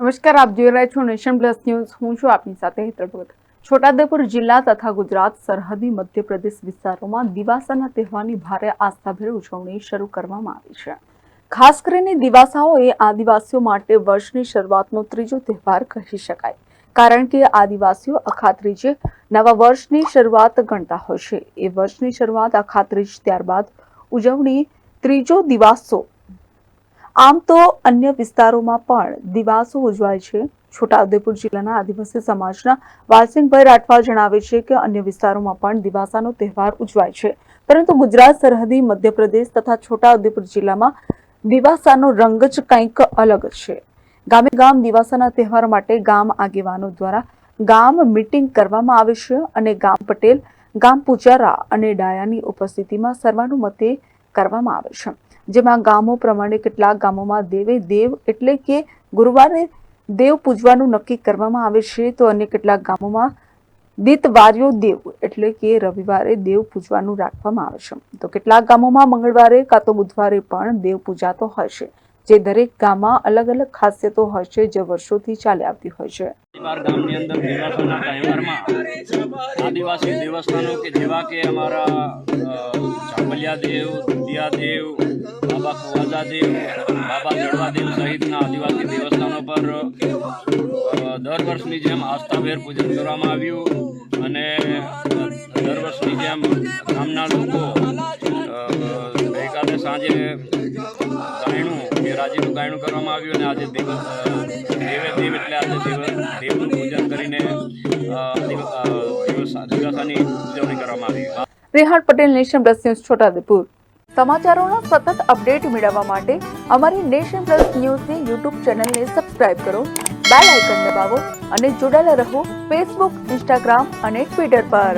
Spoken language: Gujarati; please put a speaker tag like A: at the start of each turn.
A: નમસ્કાર, આપ જોઈ રહ્યા છો નેશન પ્લસ ન્યૂઝ. હું છું આપની સાથે હેતલ ભગત. છોટાઉદેપુર જિલ્લા તથા ગુજરાત સરહદી મધ્યપ્રદેશ વિસ્તારોમાં દિવાસાના તહેવારની ભારે આસ્થાભેર ઉજવણી શરૂ કરવામાં આવી છે. ખાસ કરીને દિવાસાઓ એ આદિવાસીઓ માટે વર્ષની શરૂઆતનો ત્રીજો તહેવાર કહી શકાય, કારણ કે આદિવાસીઓ અખાત્રીજે નવા વર્ષની શરૂઆત ગણતા હોય છે. એ વર્ષની શરૂઆત અખાત્રીજ, ત્યારબાદ ઉજવણી ત્રીજો દિવાસો. આમ તો અન્ય વિસ્તારોમાં પણ દિવાસો ઉજવાય છે. છોટાઉદેપુર જિલ્લાના આદિવાસી સમાજના વાલસિંગભાઈ રાઠવા જણાવે છે કે અન્ય વિસ્તારોમાં પણ દિવાસાનો તહેવાર ઉજવાય છે, પરંતુ ગુજરાત સરહદી મધ્યપ્રદેશ તથા છોટાઉદેપુર જિલ્લામાં દિવાસાનો રંગ જ કંઈક અલગ છે. ગામે ગામ દિવાસાના તહેવાર માટે ગામ આગેવાનો દ્વારા ગામ મીટિંગ કરવામાં આવે છે અને ગામ પટેલ, ગામ પૂજારા અને ડાયાની ઉપસ્થિતિમાં સર્વાનુમતે કરવામાં આવે છે. જેમાં ગામો પ્રમાણે કેટલાક ગામોમાં દેવે દેવ એટલે કે ગુરુવારે દેવ પૂજવાનું નક્કી કરવામાં આવે છે, તો અન્ય કેટલાક ગામોમાં દિતવાર્યો દેવ એટલે કે રવિવારે દેવ પૂજવાનું રાખવામાં આવે છે. તો કેટલાક ગામોમાં મંગળવારે કાં તો બુધવારે પણ દેવ પૂજાતો હોય છે. જે દરેક ગામમાં અલગ અલગ ખાસિયતો હોય છે, જે વર્ષોથી ચાલી આવતી હોય છે.
B: ગામની અંદર દિવાસાના તહેવારમાં આદિવાસી દેવસ્થાનો કે જેવા કે અમારા ચાંબલિયા દેવ, દુધિયા દેવ, બાબા કુવાજા દેવ, બાબા જડવા દેવ સહિતના આદિવાસી દેવસ્થાનો પર દર વર્ષની જેમ આસ્થાભેર પૂજન કરવામાં આવ્યું અને દર વર્ષની જેમ ગામના લોકો ગઈકાલે સાંજે રાજીનું ગાયણું કરવામાં આવ્યું અને આજે દેવે દેવ એટલે આજે દેવનું પૂજન કરીને દિવાસાની ઉજવણી કરવામાં આવી.
A: Rehan Patel, nation plus news, Chhotaudepur. સમાચારોના સતત અપડેટ મેળવવા માટે અમારી નેશન પ્લસ ન્યૂઝની યુટ્યુબ ચેનલને સબસ્ક્રાઇબ કરો, બેલ આઇકન દબાવો અને જોડાયેલા રહો ફેસબુક, ઇન્સ્ટાગ્રામ અને ટ્વિટર પર.